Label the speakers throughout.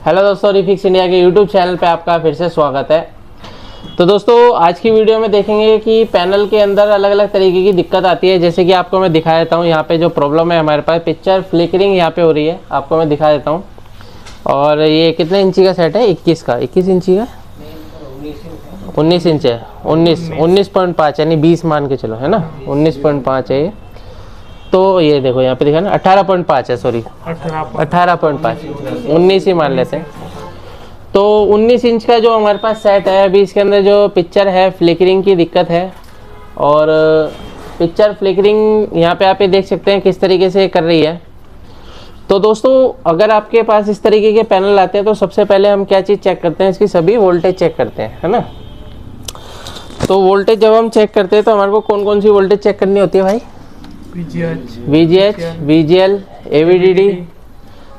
Speaker 1: Hello दोस्तों, refix India के YouTube channel पे आपका फिर से स्वागत है। तो दोस्तों आज की वीडियो में देखेंगे कि पैनल के अंदर अलग अलग तरीके की दिक्कत आती है। जैसे कि आपको मैं दिखा देता हूँ, यहाँ पे जो प्रॉब्लम है हमारे पास पिक्चर फ्लिकरिंग यहाँ पे हो रही है, आपको मैं दिखा देता हूँ। और ये कितने इंची का सेट है? 21 का, 21 इंची का 19 इंच है, 19.5 यानी 20 मान के चलो, है ना, 19.5 है ये। तो ये देखो यहाँ पे दिखा ना 18.5 है, सॉरी 18.5, 19 ही मान लेते हैं। तो 19 इंच का जो हमारे पास सेट है, अभी इसके अंदर जो पिक्चर है फ्लिकरिंग की दिक्कत है। और पिक्चर फ्लिकरिंग यहाँ पे आप ये देख सकते हैं किस तरीके से कर रही है। तो दोस्तों अगर आपके पास इस तरीके के पैनल आते हैं तो सबसे पहले हम क्या चीज़ चेक करते हैं, इसकी सभी वोल्टेज चेक करते हैं, है ना। तो वोल्टेज जब हम चेक करते हैं तो हमारे को कौन कौन सी वोल्टेज चेक करनी होती है भाई? VGH, VGL, AVDD।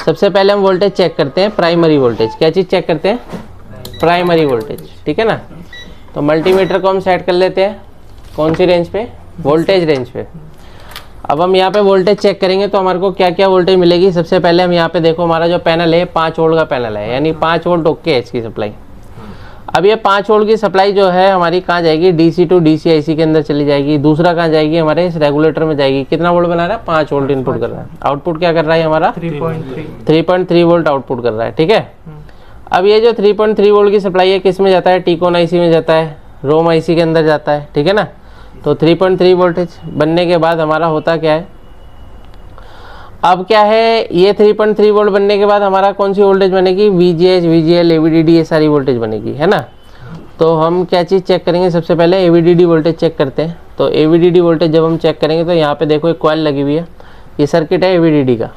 Speaker 1: सबसे पहले हम वोल्टेज चेक करते हैं, प्राइमरी वोल्टेज। क्या चीज़ चेक करते हैं? प्राइमरी वोल्टेज, ठीक है ना। तो मल्टीमीटर को हम सेट कर लेते हैं कौन सी रेंज पे? वोल्टेज रेंज पे। अब हम यहाँ पे वोल्टेज चेक करेंगे तो हमारे को क्या क्या वोल्टेज मिलेगी। सबसे पहले हम यहाँ पे देखो, हमारा जो पैनल है 5 वोल्ट का पैनल है, यानी 5 वोल्ट ओके है इसकी सप्लाई। अब ये 5 वोल्ट की सप्लाई जो है हमारी कहाँ जाएगी? DC टू DC IC के अंदर चली जाएगी। दूसरा कहाँ जाएगी? हमारे इस रेगुलेटर में जाएगी। कितना वोल्ट बना रहा है? 5 वोल्ट इनपुट कर रहा है। आउटपुट क्या कर रहा है हमारा? 3.3 वोल्ट आउटपुट कर रहा है, ठीक है। अब ये जो 3.3 वोल्ट की सप्लाई है किस में जाता है? टीकॉन IC में जाता है, रोम IC के अंदर जाता है, ठीक है ना। तो 3.3 वोल्टेज बनने के बाद हमारा होता क्या है, अब क्या है, ये 3.3 वोल्ट बनने के बाद हमारा कौन सी वोल्टेज बनेगी? VGH, VGL, AVDD, ये सारी वोल्टेज बनेगी, है ना। तो हम क्या चीज़ चेक करेंगे? सबसे पहले AVDD वोल्टेज चेक करते हैं। तो AVDD वोल्टेज जब हम चेक करेंगे तो यहाँ पे देखो एक कॉइल लगी हुई है, ये सर्किट है AVDD का।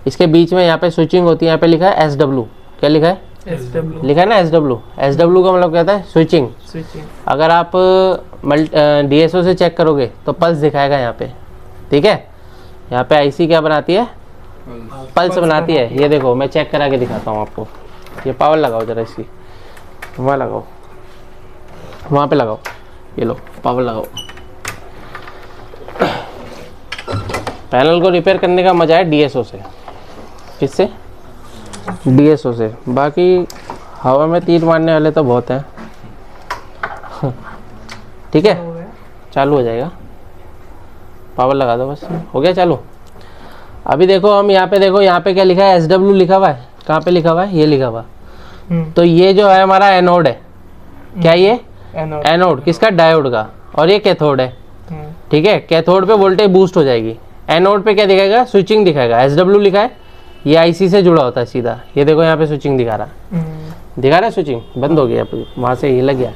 Speaker 1: इसके बीच में यहाँ पे स्विचिंग होती है, यहाँ पे लिखा है SW। क्या लिखा है? SW लिखा है ना, SW। SW का मतलब कहता है स्विचिंग। अगर आप DSO से चेक करोगे तो पल्स दिखाएगा यहाँ पे, ठीक है। यहाँ पे IC क्या बनाती है? पल्स बनाती है। ये देखो मैं चेक करा के दिखाता हूँ आपको। ये पावर लगाओ जरा इसकी, वहाँ लगाओ, वहाँ पे लगाओ, ये लो पावर लगाओ। पैनल को रिपेयर करने का मजा है DSO से। किससे? DSO से। बाकी हवा में तीर मारने वाले तो बहुत हैं। ठीक है, चालू हो जाएगा, पावर लगा दो बस, हो गया चालू। अभी देखो हम यहाँ पे देखो, यहाँ पे क्या लिखा है? SW लिखा हुआ है। कहाँ पे लिखा हुआ है? ये लिखा हुआ। तो ये जो है हमारा एनोड है। क्या ये? एनोड किसका? डायोड का। और ये कैथोड है, ठीक है। कैथोड पे वोल्टेज बूस्ट हो जाएगी, एनोड पे क्या दिखाएगा? स्विचिंग दिखाएगा। SW लिखा है, ये IC से जुड़ा होता है सीधा। ये देखो यहाँ पे स्विचिंग दिखा रहा है, स्विचिंग बंद हो गया, वहाँ से ये लग गया।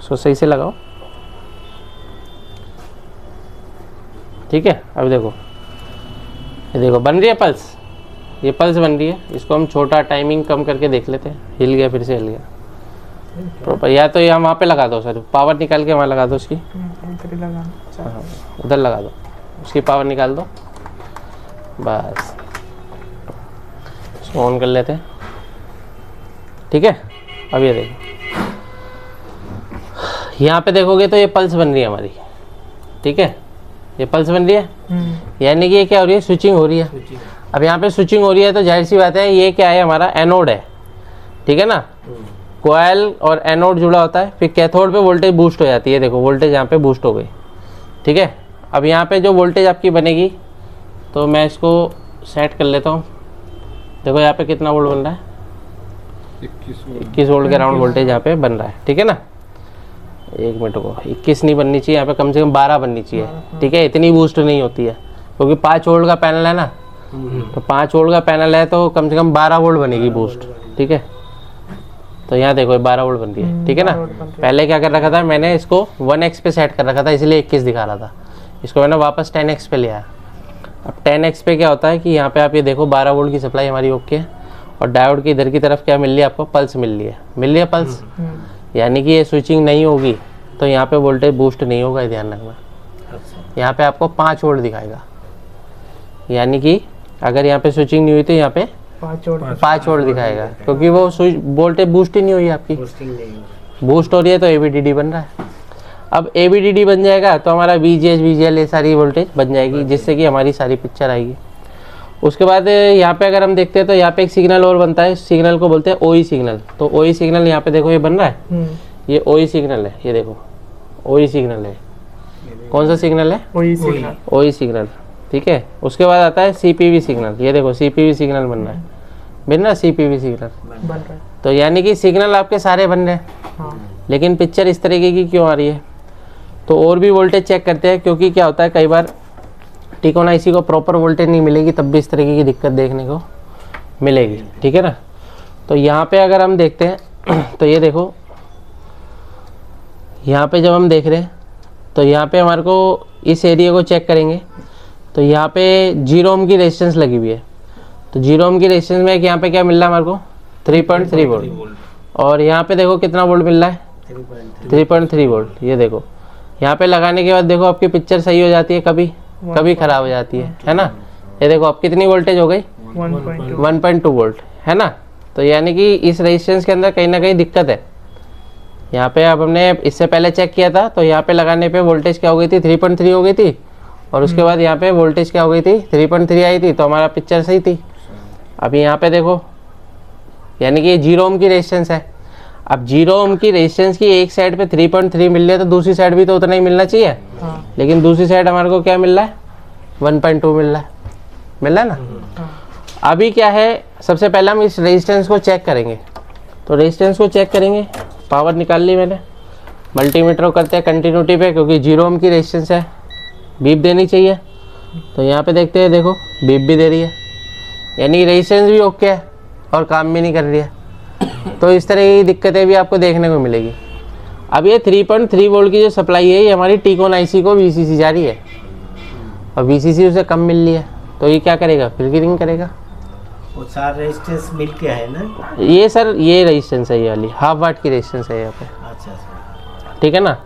Speaker 1: सो सही से लगाओ, ठीक है। अब देखो, ये देखो बन रही है पल्स, ये पल्स बन रही है। इसको हम छोटा टाइमिंग कम करके देख लेते हैं। हिल गया, फिर से हिल गया प्रॉपर। या तो यहाँ वहाँ पे लगा दो सर, पावर निकाल के वहाँ लगा दो उसकी, हाँ उधर लगा दो, उसकी पावर निकाल दो बस। इसको ऑन कर लेते हैं, ठीक है। अब ये देखो, यहाँ पे देखोगे तो ये पल्स बन रही है हमारी, ठीक है। ये पल्स बन रही है, यानी कि ये क्या हो रही है? स्विचिंग हो रही है। अब यहाँ पे स्विचिंग हो रही है तो जाहिर सी बात है ये क्या है? हमारा एनोड है, ठीक है ना। कॉइल और एनोड जुड़ा होता है, फिर कैथोड पे वोल्टेज बूस्ट हो जाती है। देखो वोल्टेज यहाँ पे बूस्ट हो गई, ठीक है। अब यहाँ पे जो वोल्टेज आपकी बनेगी, तो मैं इसको सेट कर लेता हूँ। देखो यहाँ पे कितना वोल्ट बन रहा है? 21 वोल्ट के अराउंड वोल्टेज यहाँ पे बन रहा है, ठीक है ना। एक मिनट को, 21 नहीं बननी चाहिए यहाँ पे, कम से कम 12 बननी चाहिए, ठीक है। इतनी बूस्ट नहीं होती है क्योंकि 5 वोल्ट का पैनल है ना, तो 5 वोल्ट का पैनल है तो कम से कम 12 वोल्ट बनेगी बूस्ट, ठीक है। तो यहाँ देखो 12 वोल्ट बन रही है, ठीक है ना। पहले क्या कर रखा था मैंने? इसको 1x पे सेट कर रखा था, इसलिए 21 दिखा रहा था। इसको मैंने वापस 10x पे लिया। अब 10x पे क्या होता है कि यहाँ पे आप ये देखो 12 वोल्ट की सप्लाई हमारी ओके है, और डायोड की इधर की तरफ क्या मिल रही है आपको? पल्स मिल रही है पल्स, यानी कि ये स्विचिंग नहीं होगी तो यहाँ पे वोल्टेज बूस्ट नहीं होगा, ध्यान रखना। यहाँ पे आपको 5 वोल्ट दिखाएगा, यानी कि अगर यहाँ पे स्विचिंग नहीं हुई तो यहाँ पे 5 वोल्ट दिखाएगा, क्योंकि वो वोल्टेज बूस्ट ही नहीं हुई आपकी। बूस्ट हो रही है तो AVDD बन रहा है। अब AVDD बन जाएगा तो हमारा VGH, VGL ये सारी वोल्टेज बन जाएगी, जिससे कि हमारी सारी पिक्चर आएगी। उसके बाद यहाँ पे अगर हम देखते हैं तो यहाँ पे एक सिग्नल और बनता है, इस सिग्नल को बोलते हैं ओई सिग्नल। तो ओई सिग्नल यहाँ पे देखो ये बन रहा है, ये ओई सिग्नल है, ये देखो ओई सिग्नल है। कौन सा सिग्नल है? ओई सिग्नल। ओई सिग्नल, ठीक है। उसके बाद आता है सीपीवी सिग्नल, ये देखो सीपीवी सिग्नल बन रहा है, बन रहा है सीपीवी सिग्नल बन रहा है। तो यानी कि सिग्नल आपके सारे बन रहे हैं, लेकिन पिक्चर इस तरीके की क्यों आ रही है? तो और भी वोल्टेज चेक करते हैं, क्योंकि क्या होता है कई बार टिकोन आईसी को प्रॉपर वोल्टेज नहीं मिलेगी, तब भी इस तरीके की दिक्कत देखने को मिलेगी, ठीक है ना। तो यहाँ पे अगर हम देखते हैं तो ये देखो, यहाँ पे जब हम देख रहे हैं तो यहाँ पे हमारे को इस एरिया को चेक करेंगे तो यहाँ पे 0 ओम की रेजिस्टेंस लगी हुई है। तो 0 ओम की रेजिस्टेंस में यहाँ पे क्या मिल रहा है हमारे को? 3.3 वोल्ट। और यहाँ पे देखो कितना वोल्ट मिल रहा है? 3.3 वोल्ट। ये देखो यहाँ पे लगाने के बाद देखो आपकी पिक्चर सही हो जाती है, कभी कभी खराब हो जाती है ना। ये देखो अब कितनी वोल्टेज हो गई? 1.2 वोल्ट, है ना। तो यानी कि इस रेजिस्टेंस के अंदर कहीं ना कहीं दिक्कत है। यहाँ पे अब हमने इससे पहले चेक किया था तो यहाँ पे लगाने पे वोल्टेज क्या हो गई थी? 3.3 हो गई थी, और उसके बाद यहाँ पे वोल्टेज क्या हो गई थी? 3.3 आई थी, तो हमारा पिक्चर सही थी। अभी यहाँ पे देखो, यानी कि ये 0 ओम की रेजिस्टेंस है। अब 0 ओम की रेजिस्टेंस की एक साइड पे 3.3 मिल रही है, तो दूसरी साइड भी तो उतना ही मिलना चाहिए। लेकिन दूसरी साइड हमारे को क्या मिल रहा है? 1.2 मिल रहा है ना। अभी क्या है, सबसे पहले हम इस रेजिस्टेंस को चेक करेंगे। तो रेजिस्टेंस को चेक करेंगे, पावर निकाल ली मैंने, मल्टीमीटर को करते हैं कंटिन्यूटी पे, क्योंकि 0 ओम की रेजिस्टेंस है, बीप देनी चाहिए। तो यहाँ पे देखते हैं, देखो बीप भी दे रही है, यानी रेजिस्टेंस भी ओके है और काम भी नहीं कर रही है। तो इस तरह की दिक्कतें भी आपको देखने को मिलेगी। अब ये 3.3 वोल्ट की जो सप्लाई है, ये हमारी टिकोन आईसी को वीसीसी जा रही है, और वीसीसी उसे कम मिल रही है, तो ये क्या करेगा? फिल्टरिंग करेगा।
Speaker 2: वो 4 रेजिस्टेंस मिल के है ना?
Speaker 1: ये सर ये रेजिस्टेंस है, ये वाली 1/2 वाट की रेजिस्टेंस है यहाँ पे,
Speaker 2: अच्छा,
Speaker 1: ठीक है ना।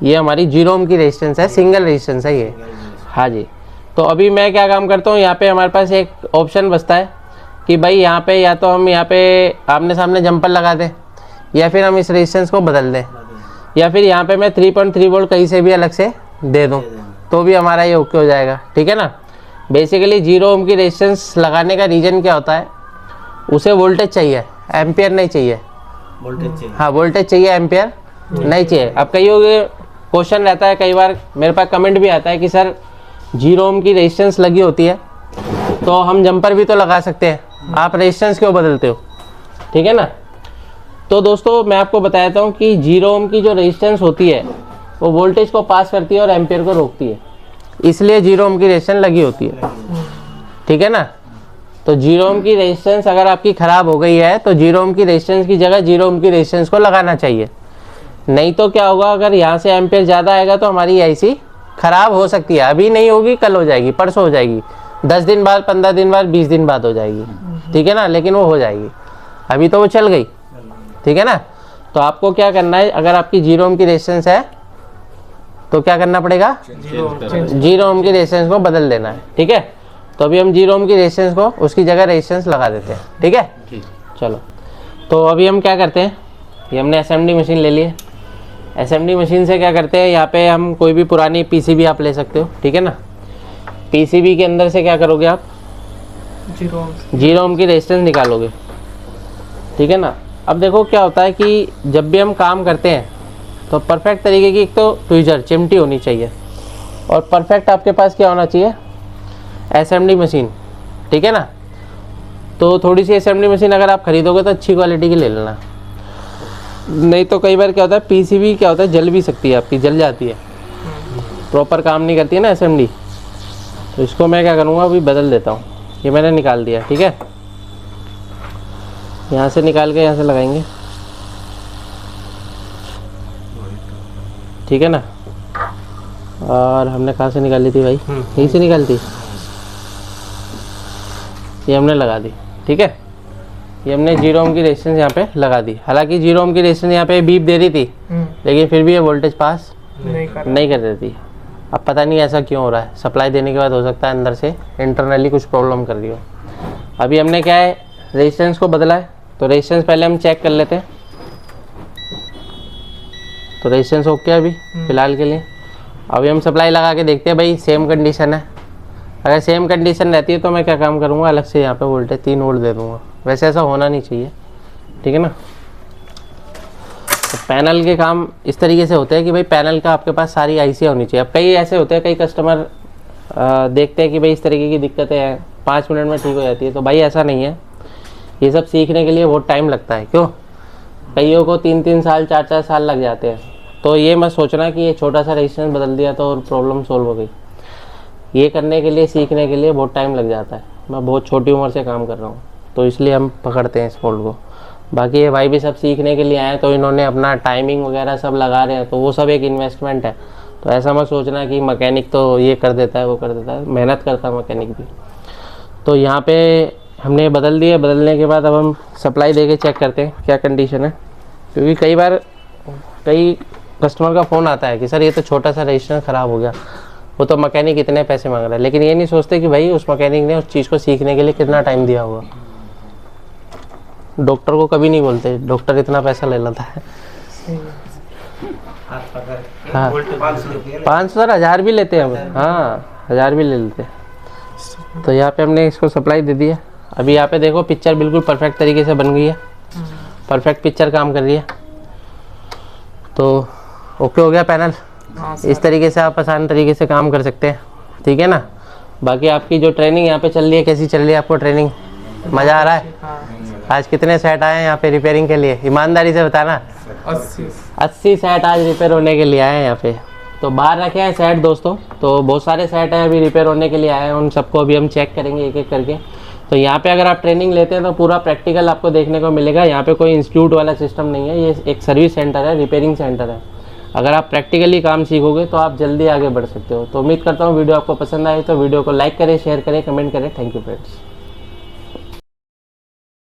Speaker 1: ये हमारी 0 ओम की रेजिस्टेंस है, सिंगल रेजिस्टेंस है ये। हाँ जी। तो अभी मैं क्या काम करता हूँ, यहाँ पे हमारे पास एक ऑप्शन बचता है कि भाई यहाँ पे या तो हम यहाँ पे आमने सामने जंपर लगा दें, या फिर हम इस रेजिस्टेंस को बदल दें, या फिर यहाँ पे मैं 3.3 वोल्ट कहीं से भी अलग से दे दूँ, तो भी हमारा ये ओके हो जाएगा, ठीक है ना। बेसिकली 0 ओम की रेजिस्टेंस लगाने का रीज़न क्या होता है? उसे वोल्टेज चाहिए, एम्पियर नहीं चाहिए।
Speaker 2: वोल्टेज चाहिए,
Speaker 1: हाँ वोल्टेज चाहिए, एम्पियर नहीं चाहिए। अब कई क्वेश्चन रहता है, कई बार मेरे पास कमेंट भी आता है कि सर 0 ओम की रेजिस्टेंस लगी होती है तो हम जंपर भी तो लगा सकते हैं, आप रेजिस्टेंस क्यों बदलते हो? ठीक है ना। तो दोस्तों मैं आपको बताता हूँ कि 0 ओम की जो रेजिस्टेंस होती है वो वोल्टेज को पास करती है और एम्पियर को रोकती है, इसलिए 0 ओम की रेजिस्टेंस लगी होती है, ठीक है ना। तो 0 ओम की रेजिस्टेंस अगर आपकी ख़राब हो गई है तो 0 ओम की रेजिस्टेंस की जगह 0 ओम की रेजिस्टेंस को लगाना चाहिए। नहीं तो क्या होगा, अगर यहाँ से एम्पियर ज़्यादा आएगा तो हमारी आईसी ख़राब हो सकती है। अभी नहीं होगी, कल हो जाएगी, परसों हो जाएगी, 10 दिन बाद, 15 दिन बाद, 20 दिन बाद हो जाएगी, ठीक है ना, लेकिन वो हो जाएगी। अभी तो वो चल गई, ठीक है ना। तो आपको क्या करना है, अगर आपकी 0 ओम की रेजिस्टेंस है तो क्या करना पड़ेगा? 0 ओम की रेजिस्टेंस को बदल देना है, ठीक है। तो अभी हम 0 ओम की रेजिस्टेंस को उसकी जगह रेजिस्टेंस लगा देते हैं, ठीक है। चलो, तो अभी हम क्या करते हैं, ये हमने एसएमडी मशीन ले ली है। एसएमडी मशीन से क्या करते हैं, यहाँ पे हम कोई भी पुरानी पीसीबी आप ले सकते हो, ठीक है ना। पीसीबी के अंदर से क्या करोगे आप? 0 ओम की रेजिस्टेंस निकालोगे, ठीक है ना। अब देखो क्या होता है कि जब भी हम काम करते हैं तो परफेक्ट तरीके की एक तो ट्वीजर चिमटी होनी चाहिए, और परफेक्ट आपके पास क्या होना चाहिए? एसएमडी मशीन, ठीक है ना। तो थोड़ी सी एसएमडी मशीन अगर आप खरीदोगे तो अच्छी क्वालिटी की ले लेना, नहीं तो कई बार क्या होता है पीसीबी क्या होता है जल भी सकती है, आपकी जल जाती है, प्रॉपर काम नहीं करती है ना एसएमडी। तो इसको मैं क्या करूँगा, अभी बदल देता हूँ। ये मैंने निकाल दिया, ठीक है। यहाँ से निकाल के यहाँ से लगाएंगे, ठीक है ना। और हमने कहाँ से निकाली थी भाई? यहीं से निकाली थी। ये हमने लगा दी, ठीक है। ये हमने 0 ओम की रेजिस्टेंस यहाँ पे लगा दी। हालांकि 0 ओम की रेजिस्टेंस यहाँ पे बीप दे रही थी, लेकिन फिर भी ये वोल्टेज पास नहीं कर रही थी। अब पता नहीं ऐसा क्यों हो रहा है, सप्लाई देने के बाद हो सकता है अंदर से इंटरनली कुछ प्रॉब्लम कर रही हो। अभी हमने क्या है, रेजिस्टेंस को बदला है, तो रेजिस्टेंस पहले हम चेक कर लेते हैं। तो रेजिस्टेंस ओके है अभी फिलहाल के लिए। अभी हम सप्लाई लगा के देखते हैं भाई, सेम कंडीशन है, अगर सेम कंडीशन रहती है तो मैं क्या काम करूँगा, अलग से यहाँ पे वोल्टेज 3 वोल्ट दे दूँगा। वैसे ऐसा होना नहीं चाहिए, ठीक है ना। तो पैनल के काम इस तरीके से होते हैं कि भाई पैनल का आपके पास सारी आईसी होनी चाहिए। अब कई ऐसे होते हैं, कई कस्टमर देखते हैं कि भाई इस तरीके की दिक्कतें हैं, 5 मिनट में ठीक हो जाती है। तो भाई ऐसा नहीं है, ये सब सीखने के लिए बहुत टाइम लगता है। क्यों, कईयों को 3-3 साल 4-4 साल लग जाते हैं। तो ये मत सोचना कि ये छोटा सा रेजिस्टेंस बदल दिया तो और प्रॉब्लम सोल्व हो गई। ये करने के लिए, सीखने के लिए बहुत टाइम लग जाता है। मैं बहुत छोटी उम्र से काम कर रहा हूँ, तो इसलिए हम पकड़ते हैं इस फॉल्ट को। बाकी ये भाई भी सब सीखने के लिए आए, तो इन्होंने अपना टाइमिंग वगैरह सब लगा रहे हैं, तो वो सब एक इन्वेस्टमेंट है। तो ऐसा मत सोचना कि मैकेनिक तो ये कर देता है, वो कर देता है, मेहनत करता है मैकेनिक भी। तो यहाँ पे हमने बदल दिए, बदलने के बाद अब हम सप्लाई दे के चेक करते हैं क्या कंडीशन है। क्योंकि कई बार कई कस्टमर का फ़ोन आता है कि सर ये तो छोटा सा रजिस्टर ख़राब हो गया, वो तो मैकेनिक इतने पैसे मांग रहा है। लेकिन ये नहीं सोचते कि भाई उस मैकेनिक ने उस चीज़ को सीखने के लिए कितना टाइम दिया होगा। डॉक्टर को कभी नहीं बोलते, डॉक्टर इतना पैसा ले लेता है।
Speaker 2: हाथ पकड़ के
Speaker 1: हाँ,
Speaker 2: वोल्टेज 500 रुपये
Speaker 1: 500 1000 भी लेते हैं हम। हाँ, 1000 भी ले लेते हैं। तो यहाँ पे हमने इसको सप्लाई दे दी है। अभी यहाँ पे देखो पिक्चर बिल्कुल परफेक्ट तरीके से बन गई है, परफेक्ट पिक्चर काम कर रही है। तो ओके हो गया पैनल। इस तरीके से आप आसान तरीके से काम कर सकते हैं, ठीक है ना। बाकी आपकी जो ट्रेनिंग यहाँ पे चल रही है, कैसी चल रही है आपको ट्रेनिंग? मज़ा आ रहा है? आज कितने सेट आए हैं यहाँ पे रिपेयरिंग के लिए, ईमानदारी से बताना। 80 सेट आज रिपेयर होने के लिए आए हैं यहाँ पे। तो बाहर रखे हैं सेट दोस्तों, तो बहुत सारे सेट हैं अभी रिपेयर होने के लिए आए हैं। उन सबको अभी हम चेक करेंगे एक एक करके। तो यहाँ पे अगर आप ट्रेनिंग लेते हैं तो पूरा प्रैक्टिकल आपको देखने को मिलेगा। यहाँ पे कोई इंस्टीट्यूट वाला सिस्टम नहीं है, ये एक सर्विस सेंटर है, रिपेयरिंग सेंटर है। अगर आप प्रैक्टिकली काम सीखोगे तो आप जल्दी आगे बढ़ सकते हो। तो उम्मीद करता हूँ वीडियो आपको पसंद आए, तो वीडियो को लाइक करें, शेयर करें, कमेंट करें। Thank you friends.